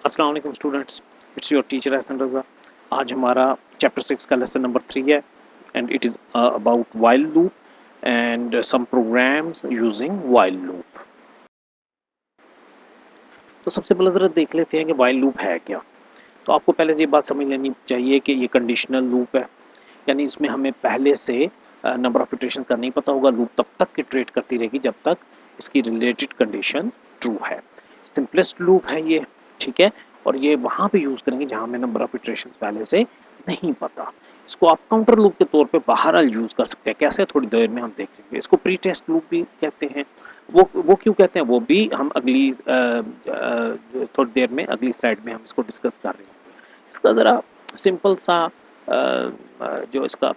अस्सलाम वालेकुम students, it's your teacher Ehsan Raza. आज हमारा चैप्टर 6 का लेसन नंबर 3 है and it is about while loop and some programs using while loop. तो सबसे पहले ज़रा देख लेते हैं कि वाइल लूप है क्या। तो आपको पहले ये बात समझ लेनी चाहिए कि ये कंडीशनल लूप है, यानी इसमें हमें पहले से नंबर ऑफ इटरेशन का नहीं पता होगा। लूप तब तक इटरेट करती रहेगी जब तक इसकी रिलेटेड कंडीशन ट्रू है। सिंपलेस्ट लूप है ये, ठीक है। और ये वहाँ पे यूज़ करेंगे जहाँ हमें नंबर ऑफ इटरेशन पहले से नहीं पता। इसको आप काउंटर लूप के तौर पे बहरहाल यूज़ कर सकते हैं। कैसे, थोड़ी देर में हम देखेंगे। इसको प्री टेस्ट लूप भी कहते हैं। वो क्यों कहते हैं वो भी हम अगली थोड़ी देर में अगली स्लाइड में हम इसको डिस्कस कर रहे हैं। इसका ज़रा सिंपल सा जो इसका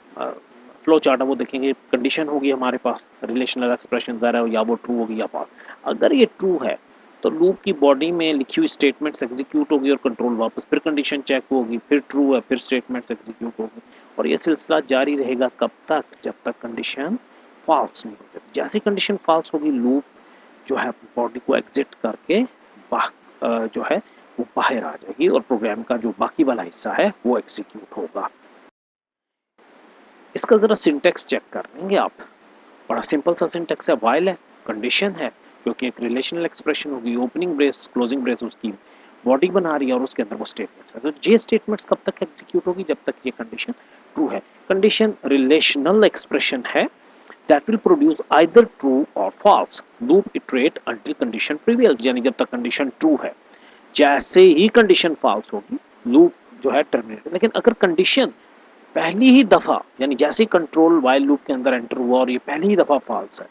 फ्लो चार्ट है वो देखेंगे। कंडीशन होगी हमारे पास, रिलेशनल एक्सप्रेशन ज़रा या वो ट्रू होगी या फॉल्स। अगर ये ट्रू है तो लूप की बॉडी में लिखी हुई स्टेटमेंट्स एग्जीक्यूट होगी और कंट्रोल वापस, फिर कंडीशन चेक होगी, फिर ट्रू है, फिर स्टेटमेंट्स एग्जीक्यूट होगी। और ये सिलसिला जारी रहेगा कब तक? जब तक कंडीशन फॉल्स नहीं हो जाती। जैसी कंडीशन फॉल्स होगी, लूप जो है बॉडी को एग्जिट करके जो है वो बाहर आ जाएगी और प्रोग्राम का जो बाकी वाला हिस्सा है वो एग्जीक्यूट होगा। इसका ज़रा सिंटेक्स चेक कर लेंगे आप। बड़ा सिंपल सा सिंटेक्स है। वाइल है, कंडीशन है जो कि एक रिलेशनल एक्सप्रेशन होगी, ओपनिंग ब्रेस क्लोजिंग ब्रेस उसकी बॉडी बना रही है और उसके अंदर वो स्टेटमेंट्स है। तो ये स्टेटमेंट्स कब तक एग्जीक्यूट होगी? जब तक ये कंडीशन ट्रू है। कंडीशन रिलेशनल एक्सप्रेशन है that will produce either true or false. Loop iterate until condition prevails, यानी जब तक कंडीशन ट्रू है। जैसे ही कंडीशन फॉल्स होगी लूप जो है टर्मिनेट। लेकिन अगर कंडीशन पहली ही दफा, यानी जैसे कंट्रोल वाइल लूप के अंदर एंटर हुआ और ये पहली ही दफा फॉल्स है,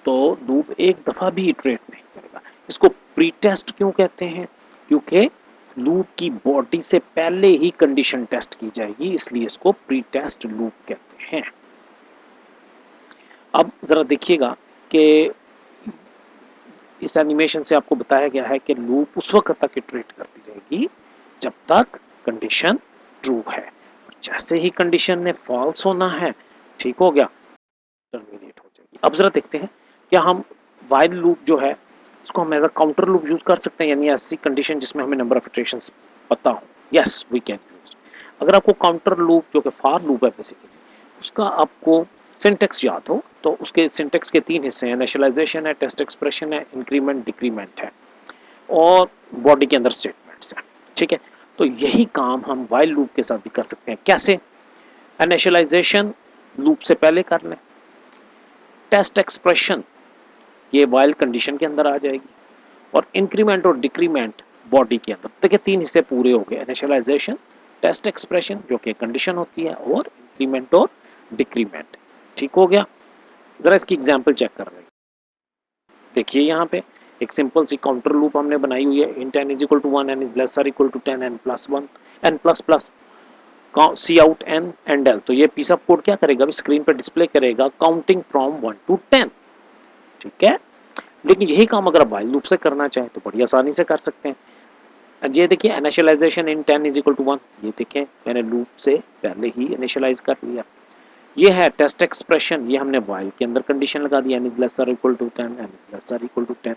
तो लूप एक दफा भी इटरेट नहीं करेगा। इसको प्री टेस्ट क्यों कहते हैं? क्योंकि लूप की बॉडी से पहले ही कंडीशन टेस्ट की जाएगी, इसलिए इसको प्री टेस्ट लूप कहते हैं। अब जरा देखिएगा कि इस एनिमेशन से आपको बताया गया है कि लूप उस वक्त तक इटरेट करती रहेगी जब तक कंडीशन ट्रू है। जैसे ही कंडीशन ने फॉल्स होना है, ठीक हो गया, टर्मिनेट हो जाएगी। अब जरा देखते हैं क्या हम वाइल लूप जो है इसको हम as a counter loop use कर सकते हैं, यानी ऐसी कंडीशन जिसमें हमें नंबर ऑफ इटरेशंस पता हो। Yes, we can use. अगर आपको काउंटर लूप जो कि फॉर लूप है बेसिकली, उसका आपको सिंटेक्स याद हो तो उसके सिंटेक्स के 3 हिस्से हैं। इनिशियलाइजेशन है, टेस्ट एक्सप्रेशन है, इंक्रीमेंट डिक्रीमेंट है और बॉडी के अंदर स्टेटमेंट्स हैं, ठीक है। तो यही काम हम वाइल लूप के साथ भी कर सकते हैं। कैसे? इनिशियलाइजेशन लूप से पहले कर लें, टेस्ट एक्सप्रेशन ये वाइल कंडीशन के अंदर आ जाएगी और इंक्रीमेंट और डिक्रीमेंट बॉडी के अंदर। देखिए 3 हिस्से पूरे हो गए, इनिशियलाइजेशन, टेस्ट एक्सप्रेशन जो कि कंडीशन होती है और इंक्रीमेंट और डिक्रीमेंट, ठीक हो गया। जरा इसकी एग्जांपल चेक कर रहे हैं। देखिए यहाँ पे एक सिंपल सी काउंटर लूप हमने बनाई हुई है। int n is equal to 1, n is lesser equal to 10, n plus 1, n plus plus C out n and l। तो ये पीस ऑफ कोड क्या करेगा? अभी स्क्रीन पर डिस्प्ले करेगा काउंटिंग फ्रॉम 1 to 10, ठीक है। लेकिन यही काम अगर आप वाइल लूप से करना चाहें तो बड़ी आसानी से कर सकते हैं। ये देखिए initialisation in 10 is equal to 1, ये देखें मैंने लूप से पहले ही इनिशियलाइज कर लिया। ये है टेस्ट एक्सप्रेशन, ये हमने वाइल के अंदर कंडीशन लगा दी, n is lesser equal to 10, n is lesser equal to 10।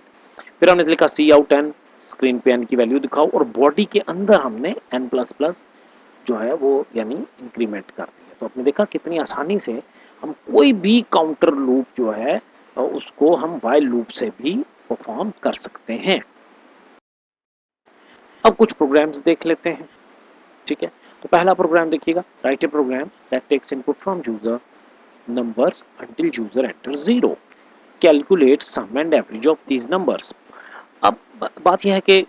फिर हमने लिखा सी आउट n, स्क्रीन पे n की वैल्यू दिखाओ और बॉडी के अंदर हमने n प्लस प्लस जो है वो यानी इंक्रीमेंट कर दिया। तो आपने देखा कितनी आसानी से हम कोई भी काउंटर लूप जो है उसको हम वाइल लूप से भी परफॉर्म कर सकते हैं। अब कुछ प्रोग्राम्स देख लेते हैं, ठीक है। तो पहला प्रोग्राम देखिएगा, write a program that takes input from user numbers until user enters 0, calculate sum and average of these numbers। अब बात यह है कि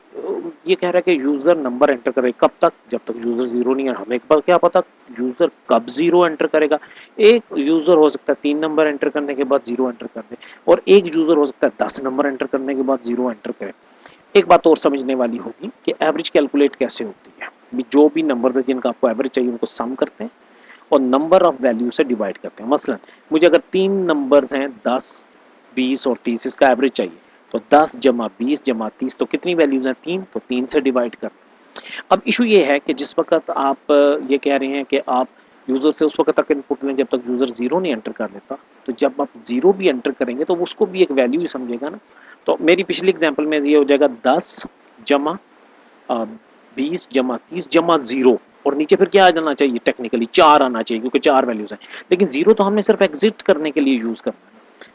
ये कह रहा है कि यूजर नंबर एंटर करे, कब तक? जब तक यूजर जीरो नहीं है। हमें क्या पता यूजर कब जीरो एंटर करेगा। एक यूजर हो सकता है 3 नंबर एंटर करने के बाद जीरो एंटर कर दे और एक यूजर हो सकता है 10 नंबर एंटर करने के बाद जीरो एंटर करे। एक बात और समझने वाली होगी कि एवरेज कैलकुलेट कैसे होती है। जो भी नंबर है जिनका आपको एवरेज चाहिए उनको सम करते हैं और नंबर ऑफ वैल्यू से डिवाइड करते हैं। मसलन मुझे अगर 3 नंबर्स हैं 10, 20 और 30, इसका एवरेज चाहिए तो 10 जमा 20 जमा 30, तो कितनी वैल्यूज हैं? 3, तो 3 से डिवाइड कर। अब इशू ये है कि जिस वक्त आप ये कह रहे हैं कि आप यूज़र से उस वक्त तक इनपुट लें जब तक यूज़र जीरो नहीं एंटर कर लेता, तो जब आप जीरो भी एंटर करेंगे तो उसको भी एक वैल्यू ही समझेगा ना। तो मेरी पिछली एग्जाम्पल में ये हो जाएगा 10 जमा 20 जमा 30 जमा 0 और नीचे फिर क्या आ जाना चाहिए, टेक्निकली 4 आना चाहिए क्योंकि 4 वैल्यूज हैं, लेकिन 0 तो हमने सिर्फ एग्जिट करने के लिए यूज करना है,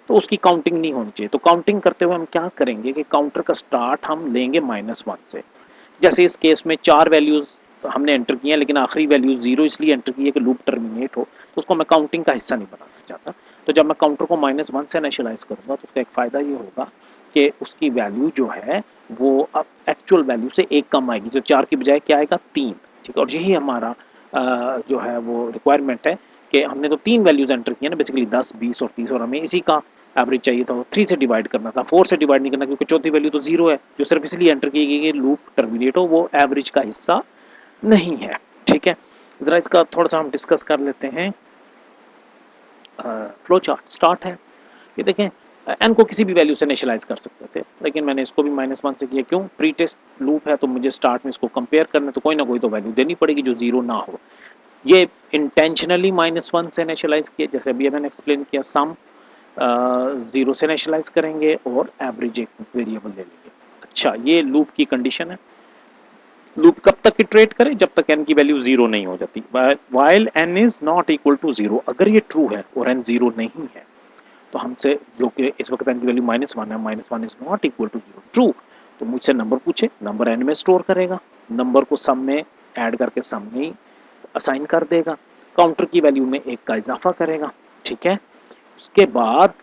तो उसकी काउंटिंग नहीं होनी चाहिए। तो काउंटिंग करते हुए हम क्या करेंगे कि काउंटर का स्टार्ट हम लेंगे -1 से। जैसे इस केस में 4 वैल्यूज हमने एंटर किए हैं, लेकिन आखिरी वैल्यू 0 इसलिए एंटर की है कि लूप टर्मिनेट हो, तो उसको मैं काउंटिंग का हिस्सा नहीं बनाना चाहता। तो जब मैं काउंटर को -1 से इनिशियलाइज करूंगा तो उसका एक फ़ायदा ये होगा कि उसकी वैल्यू जो है वो अब एक्चुअल वैल्यू से 1 कम आएगी, जो 4 की बजाय क्या आएगा 3, ठीक है। और यही हमारा जो है वो रिक्वायरमेंट है कि हमने तो 3 वैल्यूज एंटर की है ना बेसिकली 10, 20 और 30, और हमें इसी का एवरेज चाहिए था। 3 से डिवाइड करना था, 4 से डिवाइड नहीं करना, क्योंकि चौथी वैल्यू तो 0 है, जो सिर्फ इसलिए एंटर की गई कि लूप टर्मिनेट हो, वो एवरेज का हिस्सा नहीं है, ठीक है। ज़रा इसका थोड़ा सा हम डिस्कस कर लेते हैं। फ्लो चार्ट स्टार्ट है, ये देखें एन को किसी भी वैल्यू से इनिशियलाइज कर सकते थे, लेकिन मैंने इसको भी -1 से किया, क्यों? प्री टेस्ट लूप है तो मुझे स्टार्ट में इसको कंपेयर करना, तो कोई ना कोई तो वैल्यू देनी पड़ेगी जो 0 ना हो। ये इंटेंशनली -1 से इनिशियलाइज किया, जैसे अभी मैंने एक्सप्लेन किया, सम 0 से इनिशियलाइज करेंगे और एवरेज एक वेरिएबल ले लेंगे। अच्छा, ये लूप की कंडीशन है। लूप कब तक इटरेट करें? जब तक n की वैल्यू 0 नहीं हो जाती। While n is not equal to 0, अगर ये ट्रू है और n 0 नहीं है तो हमसे, जो कि इस वक्त n की वैल्यू -1 है, -1 is not equal to 0 true, तो मुझसे नंबर पूछे, नंबर n में स्टोर करेगा, नंबर को सम में ऐड करके सम में असाइन कर देगा, काउंटर की वैल्यू में 1 का इजाफा करेगा, ठीक है। उसके बाद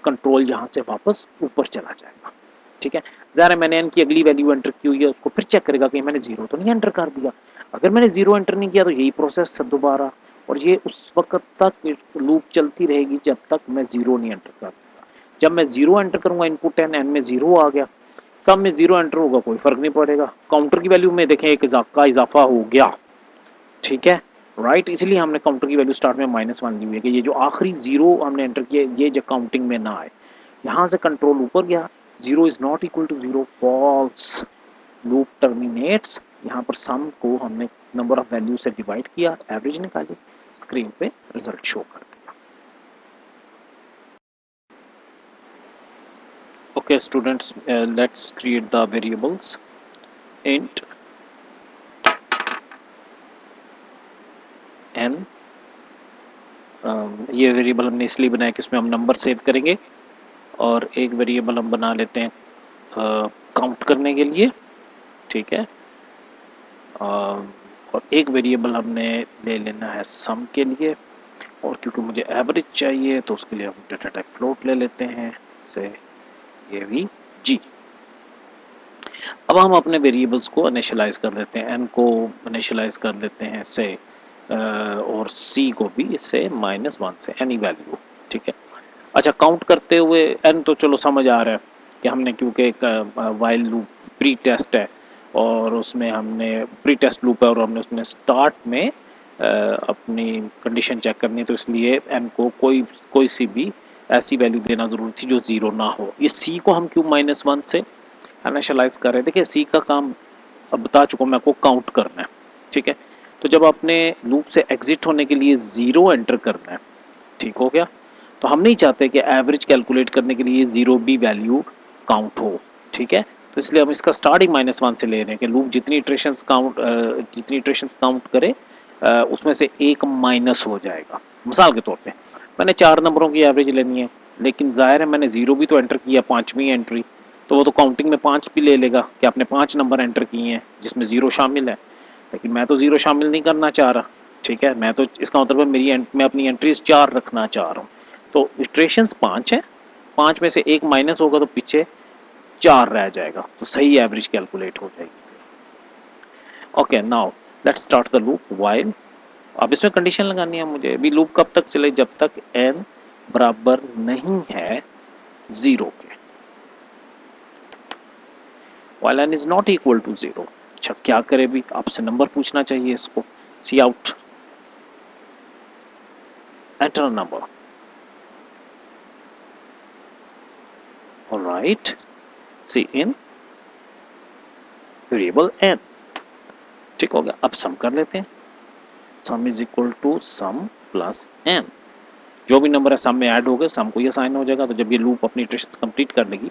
कंट्रोल यहाँ से वापस ऊपर चला जाएगा, ठीक है। ज़ाहिर है मैंने n की अगली वैल्यू एंटर की हुई है, उसको फिर चेक करेगा कि मैंने 0 तो नहीं एंटर कर दिया। अगर मैंने 0 एंटर नहीं किया तो यही प्रोसेस दोबारा, और ये उस वक्त तक लूप चलती रहेगी जब तक मैं 0 नहीं एंटर कर दूंगा। जब मैं 0 एंटर करूंगा, इनपुट n में 0 आ गया, सब में 0 एंटर होगा, कोई फर्क नहीं पड़ेगा, काउंटर की वैल्यू में देखें एक का इजाफा हो गया, ठीक है, राइट। इसलिए हमने काउंटर की वैल्यू स्टार्ट में -1 दी हुई है कि ये जो आखिरी 0 हमने एंटर किया ये जो काउंटिंग में ना आए। यहाँ से कंट्रोल ऊपर गया, 0 is not equal to 0, false, loop terminates. यहाँ पर सम को हमने नंबर ऑफ वैल्यू से डिवाइड किया, एवरेज निकाली, स्क्रीन पे रिजल्ट शो कर दिया। Okay students, let's create the variables. Int n, ये वेरिएबल हमने इसलिए बनाया कि इसमें हम नंबर सेव करेंगे, और एक वेरिएबल हम बना लेते हैं काउंट करने के लिए, ठीक है। और एक वेरिएबल हमने ले लेना है सम के लिए, और क्योंकि मुझे एवरेज चाहिए तो उसके लिए हम डेटा टाइप फ्लोट ले लेते हैं, से ये भी जी। अब हम अपने वेरिएबल्स को इनिशियलाइज कर लेते हैं, n को इनिशियलाइज कर लेते हैं से और c को भी इससे -1 से, एनी वैल्यू, ठीक है। अच्छा, काउंट करते हुए n तो चलो समझ आ रहा है कि हमने, क्योंकि एक वाइल लूप प्री टेस्ट है और उसमें हमने प्री टेस्ट लूप है और हमने उसमें स्टार्ट में अपनी कंडीशन चेक करनी है, तो इसलिए n को कोई सी भी ऐसी वैल्यू देना ज़रूरी थी जो 0 ना हो। ये c को हम क्यों -1 से इनिशियलाइज कर रहे हैं? देखिए c का काम अब बता चुका हूँ मैं आपको, काउंट करना है, ठीक है। तो जब आपने लूप से एग्जिट होने के लिए 0 एंटर करना है, ठीक हो गया, तो हम नहीं चाहते कि एवरेज कैलकुलेट करने के लिए 0 भी वैल्यू काउंट हो, ठीक है। तो इसलिए हम इसका स्टार्ट ही -1 से ले रहे हैं कि लूप जितनी इटरेशंस काउंट करे उसमें से एक माइनस हो जाएगा। मिसाल के तौर पे मैंने 4 नंबरों की एवरेज लेनी है, लेकिन ज़ाहिर है मैंने 0 भी तो एंटर किया, 5वीं एंट्री, तो वो तो काउंटिंग में 5 भी ले लेगा कि आपने 5 नंबर एंटर किए हैं जिसमें 0 शामिल है, लेकिन मैं तो 0 शामिल नहीं करना चाह रहा, ठीक है। मैं तो इसका मतलब मैं अपनी एंट्रीज 4 रखना चाह रहा हूँ, तो इटरेशंस 5 है, 5 में से एक माइनस होगा तो पीछे 4 रह जाएगा, तो सही एवरेज कैलकुलेट हो जाएगी। Okay, now let's start the loop while. अब इसमें कंडीशन लगानी है मुझे, अभी लूप कब तक चले? जब तक n बराबर नहीं है 0 के, while n is not equal to 0। अच्छा, क्या करे? भी आपसे नंबर पूछना चाहिए इसको, C out, enter number, alright, C in variable n, ठीक हो गया। अब सम कर लेते हैं, sum is equal to sum plus n, जो भी नंबर है सम में ऐड हो गए, सम को ही असाइन हो जाएगा। तो जब ये लूप अपनी इटरेशंस कंप्लीट कर लेगी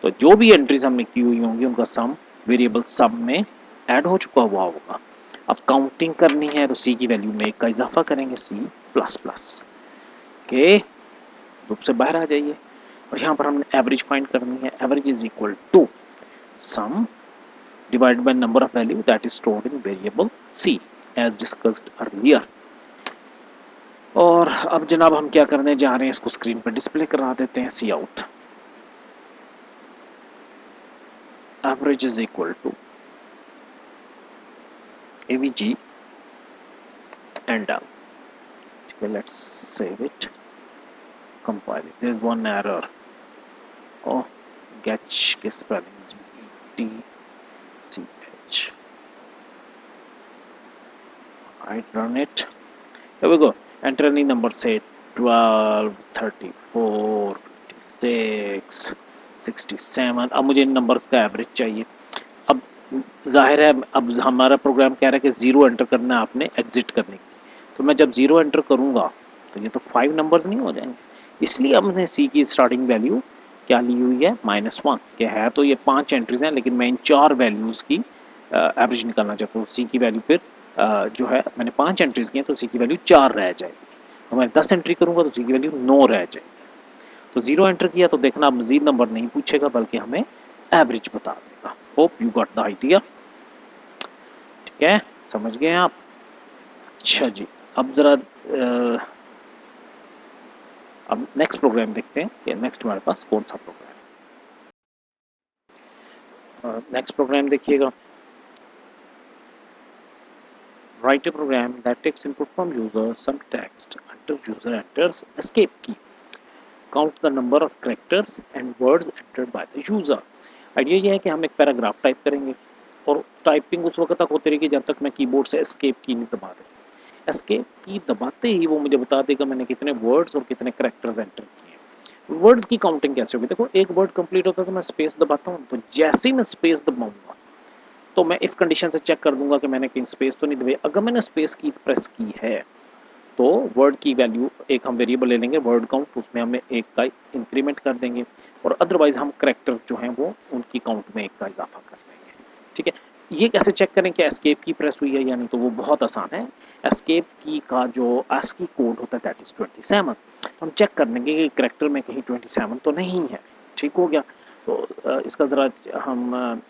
तो जो भी एंट्रीज हमने की हुई होंगी उनका सम वेरिएबल सम में ऐड हो चुका हुआ होगा। अब काउंटिंग करनी है तो सी की वैल्यू में 1 का इजाफा करेंगे, सी प्लस प्लस के लूप से बाहर आ जाइए। और यहाँ पर हमने एवरेज फाइंड करनी है। Average is equal to sum divided by number of value that is stored in variable c as discussed earlier। और अब जनाब हम क्या करने जा रहे हैं, इसको स्क्रीन पर डिस्प्ले करा देते हैं। C out average is equal to avg and l। ठीक है, let's save it, compile it. There is one error. Oh, getch के spelling GETCH। Right, run it। Here we go। Enter any number, say 12, 34, 56, 67। अब मुझे इन numbers का average चाहिए। अब जाहिर है अब हमारा प्रोग्राम कह रहा है कि 0 एंटर करना है आपने एग्जिट करने की। तो मैं जब 0 एंटर करूँगा तो ये तो 5 नंबर्स नहीं हो जाएंगे। इसलिए हमने सी की स्टार्टिंग वैल्यू क्या ली हुई है, -1। क्या है तो ये 5 एंट्रीज हैं, लेकिन मैं इन 4 वैल्यूज़ की एवरेज निकालना चाहता हूँ। सी की वैल्यू फिर जो है मैंने 5 एंट्रीज की हैं तो सी की वैल्यू 4 रह जाएगी। तो मैं 10 एंट्री करूँगा तो सी की वैल्यू 9 रह जाएगी। तो 0 एंटर किया तो देखना मजीद नंबर नहीं पूछेगा बल्कि हमें एवरेज बता देगा। Hope you got the idea. ठीक है, समझ गए आप? अच्छा जी, अब जरा अब नेक्स्ट प्रोग्राम देखते हैं कि नेक्स्ट हमारे पास कौन सा प्रोग्राम है। नेक्स्ट प्रोग्राम देखिएगा। Write a program that takes input from user some text until user enters escape key। Count the number of characters and words entered by the user। Idea ये है कि हम एक पैराग्राफ टाइप करेंगे और typing उस वक्त तक होती रहेगी जब तक मैं कीबोर्ड से एस्केप की नहीं दबा देता। एस्केप की दबाते ही वो मुझे बता देगा मैंने कितने वर्ड्स और कितने कैरेक्टर्स एंटर किए। वर्ड्स की काउंटिंग कैसे होगी, देखो एक वर्ड कंप्लीट होता है तो मैं स्पेस दबाता हूँ, तो जैसे ही मैं स्पेस दबाऊंगा तो मैं इफ कंडीशन से चेक कर दूंगा कि मैंने कहीं स्पेस तो नहीं दबाई। अगर मैंने स्पेस की प्रेस की है तो वर्ड की वैल्यू एक हम वेरिएबल ले लेंगे वर्ड काउंट, उसमें हमें 1 का इंक्रीमेंट कर देंगे और अदरवाइज हम कैरेक्टर जो हैं वो उनकी काउंट में 1 का इजाफा कर देंगे। ठीक है, ये कैसे चेक करें कि एस्केप की प्रेस हुई है या नहीं, तो वो बहुत आसान है। एस्केप की का जो ASCII कोड होता है दैट इज 27। हम चेक कर लेंगे कि कैरेक्टर में कहीं 27 तो नहीं है। ठीक हो गया, तो इसका ज़रा हम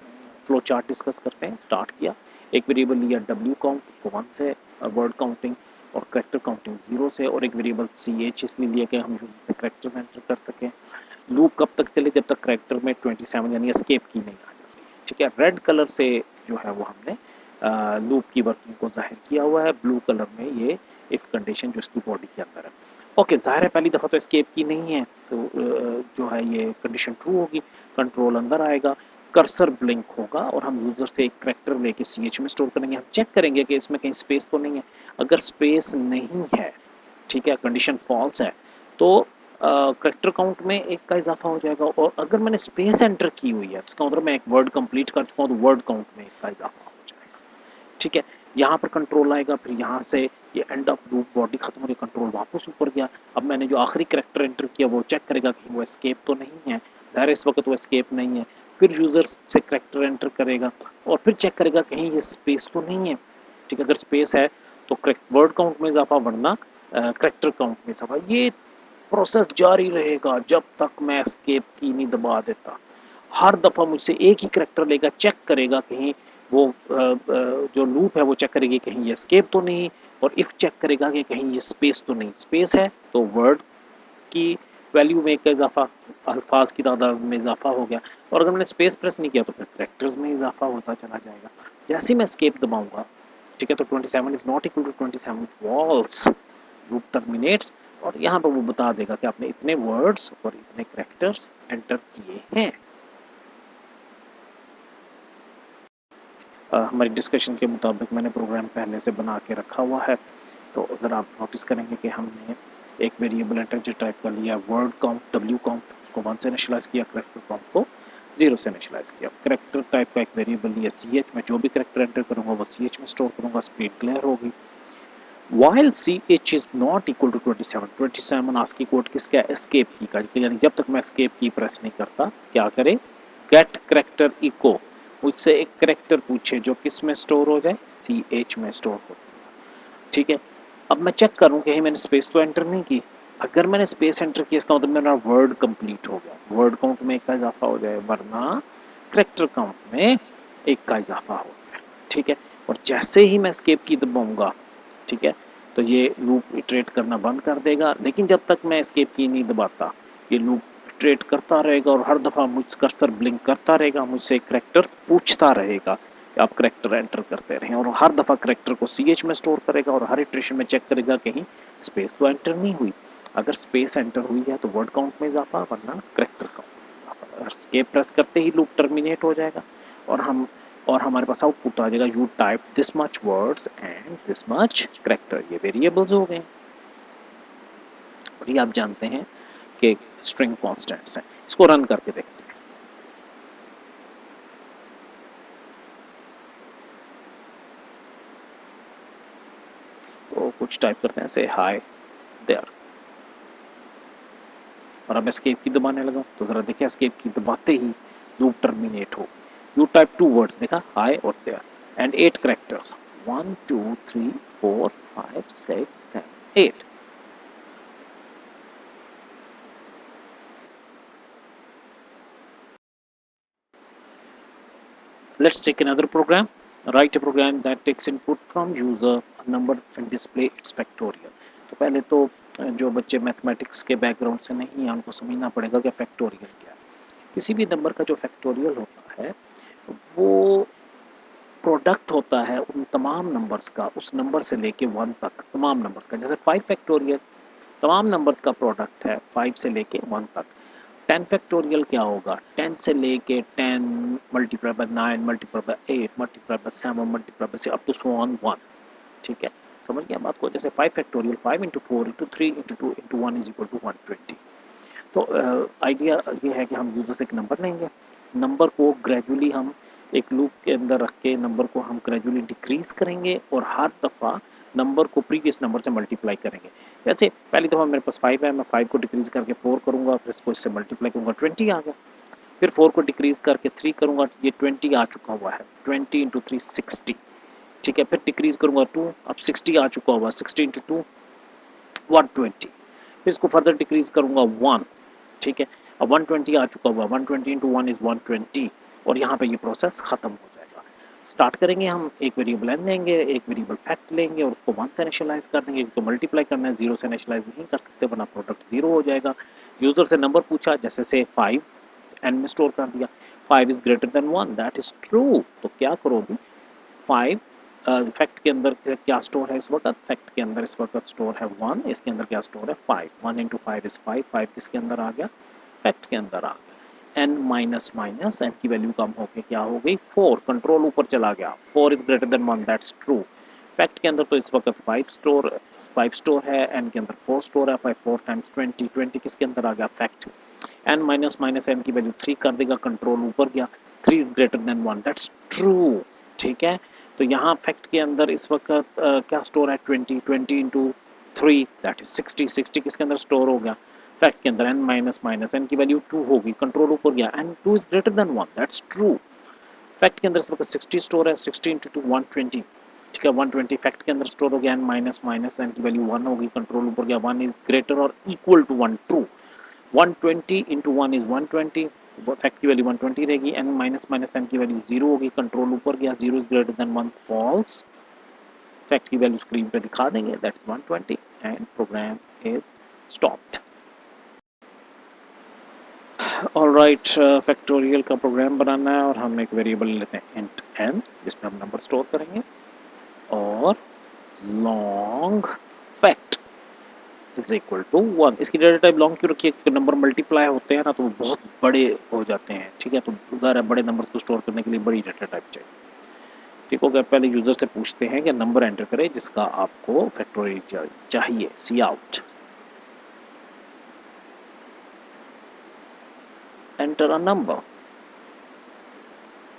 फ्लो चार्ट डिस्कस करते हैं। स्टार्ट किया, एक वेरिएबल लिया डब्ल्यू काउंट, उसको 1 से वर्ड काउंटिंग और कैरेक्टर काउंटिंग 0 से, और एक वेरिएबल ch इसलिए लिया कि हम यूजर से कैरेक्टर्स एंटर कर सकें। लूप कब तक चले, जब तक कैरेक्टर में 27 यानी एस्केप की नहीं आ जाती। ठीक है, रेड कलर से जो है वो हमने लूप की वर्किंग को जाहिर किया हुआ है, ब्लू कलर में ये इफ कंडीशन जो इसकी बॉडी के अंदर है। ओके, जाहिर है पहली दफ़ा तो एस्केप की नहीं है तो जो है ये कंडीशन ट्रू होगी, कंट्रोल अंदर आएगा, कर्सर ब्लिंक होगा और हम यूज़र से एक कैरेक्टर लेके ch में स्टोर करेंगे। हम चेक करेंगे कि इसमें कहीं स्पेस तो नहीं है। अगर स्पेस नहीं है, ठीक है, कंडीशन फॉल्स है, तो कैरेक्टर काउंट में 1 का इजाफा हो जाएगा। और अगर मैंने स्पेस एंटर की हुई है तो इसका मतलब मैं एक वर्ड कंप्लीट कर चुका हूँ तो वर्ड काउंट में 1 का इजाफा हो जाएगा। ठीक है, यहाँ पर कंट्रोल आएगा, फिर यहाँ से ये एंड ऑफ लूप बॉडी खत्म हो गई, कंट्रोल वापस ऊपर गया। अब मैंने जो आखिरी कैरेक्टर एंटर किया वो चेक करेगा कि वो एस्केप तो नहीं है। ज़ाहिर है इस वक्त वो एस्केप नहीं है। फिर यूज़र से कैरेक्टर एंटर करेगा और फिर चेक करेगा कहीं ये स्पेस तो नहीं है। ठीक है, अगर स्पेस है तो वर्ड काउंट में इजाफा, वरना कैरेक्टर काउंट में इजाफा। ये प्रोसेस जारी रहेगा जब तक मैं एस्केप की नहीं दबा देता। हर दफ़ा मुझसे एक ही कैरेक्टर लेगा, चेक करेगा कहीं वो जो लूप है वो चेक करेगी कहीं ये एस्केप तो नहीं, और इफ़ चेक करेगा कि कहीं ये स्पेस तो नहीं। स्पेस है तो वर्ड की वैल्यू में 1 का इजाफा, अल्फाज की तादाद में इजाफा हो गया, और अगर मैंने स्पेस प्रेस नहीं किया तो फिर कैरेक्टर्स में इजाफा होता चला जाएगा। जैसे ही मैं एस्केप दबाऊंगा, ठीक है, तो 27 is not equal to 27 false, loop terminates और यहाँ पर वो बता देगा कि आपने इतने वर्ड्स और इतने कैरेक्टर्स एंटर किए हैं। हमारी डिस्कशन के मुताबिक मैंने प्रोग्राम पहले से बना के रखा हुआ है, तो ज़रा आप नोटिस करेंगे कि हमने एक वेरिएबल इंटीजर टाइप का लिया वर्ड काउंट डब्ल्यू काउंट, उसको 1 से इनिशियलाइज़ किया, कैरेक्टर काउंट को 0 से इनिशियलाइज़ किया। कैरेक्टर टाइप का एक वेरिएबल लिया ch, मैं जो भी कैरेक्टर एंटर करूँगा वो ch में स्टोर करूँगा, स्क्रीन क्लियर होगी। While ch is not equal to 27, 27 ASCII code किसका है, एस्केप की का, यानी जब तक मैं एस्केप की प्रेस नहीं करता क्या करे, गेट कैरेक्टर इको मुझसे एक करेक्टर पूछे जो किस में स्टोर हो जाए, CH में स्टोर हो जाए, ठीक है। अब मैं चेक करूं कि मैंने स्पेस तो एंटर नहीं की। अगर मैंने स्पेस एंटर किया इसका मतलब मेरा वर्ड कंप्लीट हो गया, वर्ड काउंट में 1 का इजाफा हो जाए, वरना करेक्टर काउंट में 1 का इजाफा हो जाए, ठीक है। और जैसे ही मैं एस्केप की दबाऊंगा, ठीक है, तो ये लूप इटरेट करना बंद कर देगा। लेकिन जब तक मैं एस्केप की नहीं दबाता, ये लूप इटरेट करता रहेगा और हर दफ़ा मुझ कर्सर ब्लिंक करता रहेगा, मुझसे करेक्टर पूछता रहेगा कि आप करेक्टर एंटर करते रहें, और हर दफ़ा करेक्टर को CH में स्टोर करेगा और हर इटरेशन में चेक करेगा कहीं स्पेस तो एंटर नहीं हुई। अगर स्पेस एंटर हुई है तो वर्ड काउंट में इजाफा, वरना करेक्टर काउंट में इजाफा। एस्केप प्रेस करते ही लूप टर्मिनेट हो जाएगा और हमारे पास आउटपुट आ जाएगा, you type this much words and this much character. ये वेरिएबल्स हो गए और ये आप जानते हैं कि स्ट्रिंग कॉन्स्टेंट्स हैं। इसको रन करके देखते हैं। तो कुछ टाइप करते हैं से हाय देयर, और अब एस्केप की दबाने लगा तो जरा देखिए एस्केप की दबाते ही लूप टर्मिनेट हो। यू टाइप 2 वर्ड्स, देखा हाय और there, and 8 characters, 1 2 3 4 5 6 7 8। Let's take another program. Write a program that takes input from user, a number and display its factorial. तो पहले तो जो बच्चे मैथमेटिक्स के बैकग्राउंड से नहीं हैं उनको समझना पड़ेगा कि फैक्टोरियल क्या है। किसी भी नंबर का जो फैक्टोरियल होता है वो प्रोडक्ट होता है उन तमाम नंबर्स का, उस नंबर से लेके 1 तक तमाम नंबर्स का। जैसे 5 फैक्टोरियल तमाम नंबर्स का प्रोडक्ट है 5 से लेके 1 तक। 10 फैक्टोरियल क्या होगा, 10 से लेके 10 multiply by 9 multiply by 8 multiply by 7 multiply by up to so on 1, ठीक है। समझ गया बात को। जैसे 5 factorial 5 into 4 into 3 into 2 into 1 is equal to 120। तो आइडिया ये है कि हम यूजर से एक नंबर लेंगे, नंबर को ग्रेजुअली हम एक लूप के अंदर रख के नंबर को हम ग्रेजुअली डिक्रीज करेंगे और हर दफ़ा नंबर को प्रीवियस नंबर से मल्टीप्लाई करेंगे। जैसे पहली दफ़ा मेरे पास 5 है, मैं 5 को डिक्रीज करके 4 करूँगा, फिर इसको इससे मल्टीप्लाई करूँगा, 20 आ गया। फिर 4 को डिक्रीज करके 3 करूँगा, ये 20 आ चुका हुआ है, 20 इंटू 3 60, ठीक है। फिर डिक्रीज करूँगा 2, अब 60 आ चुका हुआ, 60 इंटू 2 120। फिर इसको फर्दर डिक्रीज करूँगा 1, ठीक है। अब 120 आ चुका हुआ, 120 इंटू 1 इज़ 120, और यहाँ पे ये प्रोसेस ख़त्म हो जाएगा। स्टार्ट करेंगे हम, एक वेरिएबल एन लेंगे, एक वेरिएबल फैक्ट लेंगे और उसको 1 से इनिशियलाइज कर देंगे, तो मल्टीप्लाई करना है, 0 से इनिशियलाइज नहीं कर सकते वरना प्रोडक्ट 0 हो जाएगा। यूज़र से नंबर पूछा, जैसे से 5 एन में स्टोर कर दिया, 5 is greater than 1, that is true. तो क्या करोगे, 5 फैक्ट के अंदर क्या स्टोर है इस वक्त, फैक्ट के अंदर इस वक्त स्टोर है 1, इसके अंदर क्या स्टोर है 5, 1 इंटू 5 इज़ 5, 5 किसके अंदर आ गया, फैक्ट के अंदर आ गया। n माइनस माइनस n की वैल्यू कम होकर क्या हो गई 4, कंट्रोल ऊपर चला गया, 4 is greater than 1, that's true. Fact के अंदर तो इस वक्त 5 स्टोर है, n के अंदर 4 स्टोर है, 5 4 टाइम्स 20, 20 किसके अंदर आ गया, fact. n minus minus n की वैल्यू 3 कर देगा, कंट्रोल ऊपर गया, 3 is greater than 1, that's true, ठीक है। तो यहाँ फैक्ट के अंदर इस वक्त क्या स्टोर है 20, 20 इंटू 3 दैट इज 60, 60 किसके अंदर स्टोर हो गया, फैक्ट के अंदर। n माइनस माइनस n की वैल्यू 2 होगी, कंट्रोल ऊपर गया, and 2 is greater than 1, that's true. Fact के अंदर इस वक्त 60 स्टोर है, 60 इंटू 2 120, ठीक है। 120 फैक्ट के अंदर स्टोर हो गया, n माइनस माइनस n की वैल्यू 1 होगी, कंट्रोल ऊपर गया, 1 इज ग्रेटर और equal to 1, true. 120 into 1 is 120, fact की वैल्यू 120 रहेगी, n माइनस माइनस n की वैल्यू 0 होगी, कंट्रोल ऊपर गया, 0 is greater than 1, false. Fact की वैल्यू स्क्रीन पे दिखा देंगे, that is 120 and program is stopped. Alright, factorial का प्रोग्राम बनाना है और हम एक वेरिएबल लेते हैं इंट n जिसमें हम नंबर स्टोर करेंगे, और long fact is equal to 1। इसकी डेटा टाइप लॉन्ग क्यों रखिए, क्योंकि नंबर मल्टीप्लाई होते हैं ना तो वो बहुत बड़े हो जाते हैं, ठीक है। तो उधर है बड़े नंबर्स को स्टोर करने के लिए बड़ी डेटा टाइप चाहिए, ठीक हो गया। पहले यूजर से पूछते हैं कि नंबर एंटर करें जिसका आपको फैक्टोरियल चाहिए, C out, enter a number,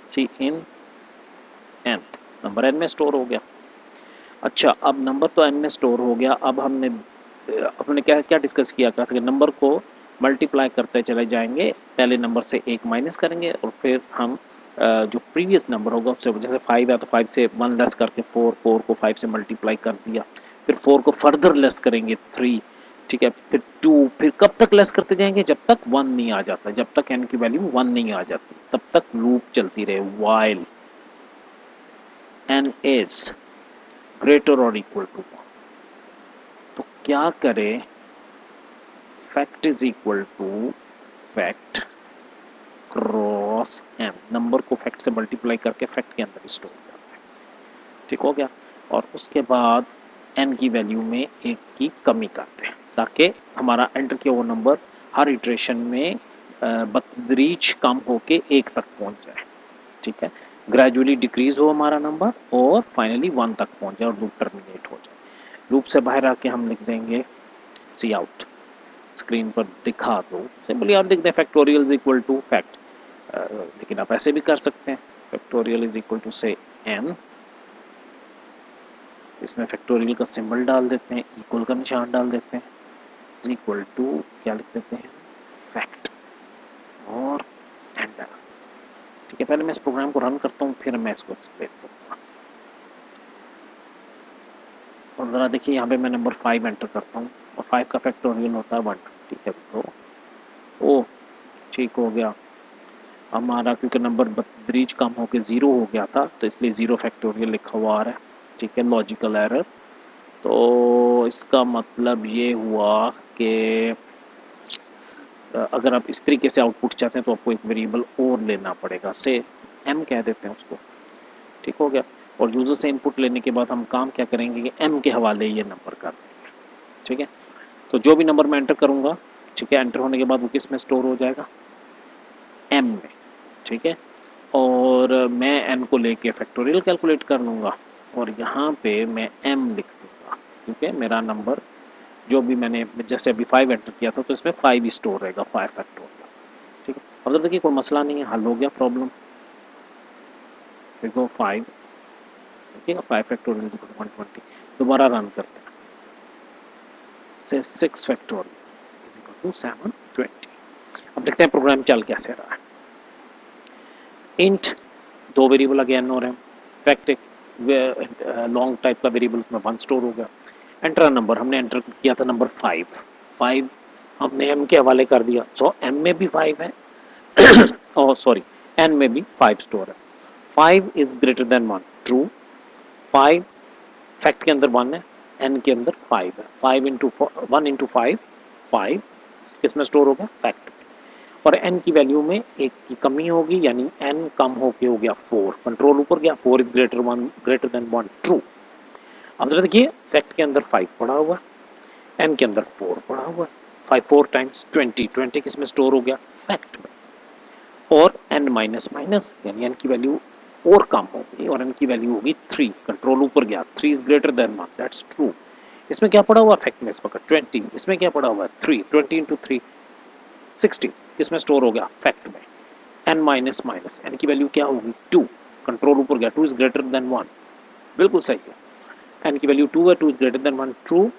C in N, number N में स्टोर हो गया। अच्छा, अब नंबर तो एन में स्टोर हो गया, अब हमने क्या क्या डिस्कस किया था कि नंबर को मल्टीप्लाई करते चले जाएंगे, पहले नंबर से 1 माइनस करेंगे और फिर हम जो प्रीवियस नंबर होगा उससे, जैसे 5 है तो 5 से 1 लेस करके 4, 4 को 5 से मल्टीप्लाई कर दिया, फिर 4 को फर्दर लेस करेंगे 3, ठीक है, फिर 2, फिर कब तक लेस करते जाएंगे, जब तक 1 नहीं आ जाता, जब तक n की वैल्यू 1 नहीं आ जाती तब तक लूप चलती रहे, while n is greater or equal to 1। तो क्या करें, fact is equal to fact cross m, number को फैक्ट से मल्टीप्लाई करके फैक्ट के अंदर स्टोर करते हैं, ठीक हो गया। और उसके बाद n की वैल्यू में एक की कमी करते हैं ताकि हमारा एंटर किया वो नंबर हर इटरेशन में बतदरीज कम होके 1 तक पहुंच जाए, ठीक है, ग्रेजुअली डिक्रीज हो हमारा नंबर और फाइनली 1 तक पहुंच जाए और लूप टर्मिनेट हो जाए। लूप से बाहर आके हम लिख देंगे सी आउट, स्क्रीन पर दिखा दो सिंपली, आप लिख दें factorial is equal to fact, लेकिन आप ऐसे भी कर सकते हैं, फैक्टोरियल इज इक्वल टू से n, इसमें फैक्टोरियल का सिंबल डाल देते हैं, इक्वल का निशान डाल देते हैं, इज इक्वल टू क्या लिख देते हैं, फैक्ट और एंटर, ठीक है। पहले मैं इस प्रोग्राम को रन करता हूँ फिर मैं इसको एक्सप्लेन करूँगा। और ज़रा देखिए यहाँ पे मैं नंबर 5 एंटर करता हूँ और 5 का फैक्टोरियल होता है 120, है तो ओ ठीक हो गया हमारा, क्योंकि नंबर ब्रीच कम होकर 0 हो गया था तो इसलिए 0 फैक्टोरियल लिखा हुआ आ रहा है, ठीक है, लॉजिकल एरर। तो इसका मतलब ये हुआ कि अगर आप इस तरीके से आउटपुट चाहते हैं तो आपको एक वेरिएबल और लेना पड़ेगा, से m कह देते हैं उसको, ठीक हो गया। और यूज़र से इनपुट लेने के बाद हम काम क्या करेंगे कि m के हवाले ये नंबर कर देंगे, ठीक है। तो जो भी नंबर मैं एंटर करूँगा, ठीक है, एंटर होने के बाद वो किस में स्टोर हो जाएगा, m में, ठीक है। और मैं n को लेके फैक्टोरियल कैलकुलेट कर लूँगा और यहाँ पे मैं m लिख दूँगा, क्योंकि मेरा नंबर जो भी मैंने जैसे अभी 5 एंटर किया था तो इसमें 5 ही स्टोर रहेगा, 5 फैक्टोरियल, ठीक है। अब देखिए कोई मसला नहीं है, हल हो गया प्रॉब्लम, देखो 5, ठीक है, 5 फैक्टोरियल इज इक्वल टू 120। दोबारा रन करते हैं, से 6 फैक्टोरियल इज इक्वल टू 720। अब देखते हैं प्रोग्राम चल कैसे रहा है। इंट दो वेरिएबल अगेन हो रहे हैं, फैक्ट एक लॉन्ग टाइप का वेरिएबल उसमें 1 स्टोर हो गया, एंटर नंबर हमने एंटर किया था नंबर 5, 5 हमने m के हवाले कर दिया, सो m में भी 5 है और सॉरी n में भी 5 स्टोर है, 5 is greater than 1 true, 5 fact के अंदर 1 है, n के अंदर 5 है, 5 इंटू 1 इंटू 5, 5 किसमें स्टोर हो गया, फैक्ट, और n की वैल्यू में एक की कमी होगी यानी n कम होके हो गया 4, कंट्रोल ऊपर गया, 4 इज ग्रेटर देन 1 ट्रू। अब जरा देखिए फैक्ट के अंदर 5 पड़ा हुआ है, n के अंदर 4 पड़ा हुआ है, 5 4 टाइम्स 20, 20 किस में स्टोर हो गया, फैक्ट में, और n माइनस माइनस यानी n की वैल्यू और कम हो गई और n की वैल्यू होगी 3, कंट्रोल ऊपर गया, 3 is greater than 1, that's true. इसमें क्या पड़ा हुआ फैक्ट में इस वक्त 20, इसमें क्या पड़ा हुआ है 3, 20 इंटू 3 60 किसमें स्टोर हो गया, फैक्ट में, n माइनस माइनस n की वैल्यू क्या होगी 2, कंट्रोल ऊपर गया, 2 इज ग्रेटर देन 1, बिल्कुल सही है, n की वैल्यू 2 है, 2 is greater than 1 true.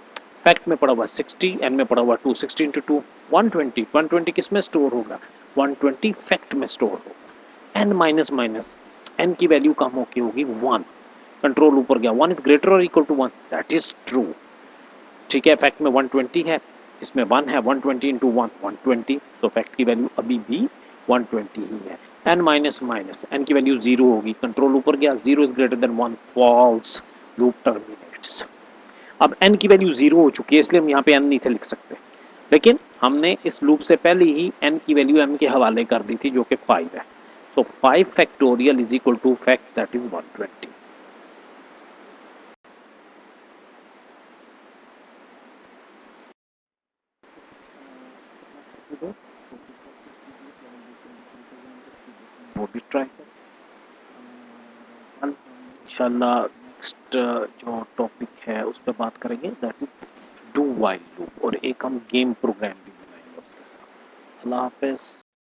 Fact में पड़ा हुआ 60, n में पड़ा हुआ 2, 60 इंटू 2 120, 120 किस में स्टोर होगा, 120 फैक्ट में स्टोर होगा, n माइनस माइनस n की वैल्यू कम होगी होगी 1, कंट्रोल ऊपर गया, 1 इज ग्रेटर और equal to 1, that is true, ठीक है। फैक्ट में 120 है, इसमें 1 है, 120 इंटू 1 120, सो फैक्ट की वैल्यू अभी भी 120 ही है, n माइनस माइनस n की वैल्यू 0 होगी, कंट्रोल ऊपर गया, 0 is greater than 1, false, loop terminates. अब n की वैल्यू 0 हो चुकी है इसलिए हम यहाँ पे n नहीं थे लिख सकते, लेकिन हमने इस लूप से पहले ही n की वैल्यू m के हवाले कर दी थी जो कि 5 है, so 5 factorial is equal to fact that is 120। वो भी ट्राई करें, कल इंशाल्लाह नेक्स्ट जो टॉपिक है उस पर बात करेंगे that is do while loop, और एक हम गेम प्रोग्राम भी बनाएंगे उसके साथ। अल्लाह हाफिज़।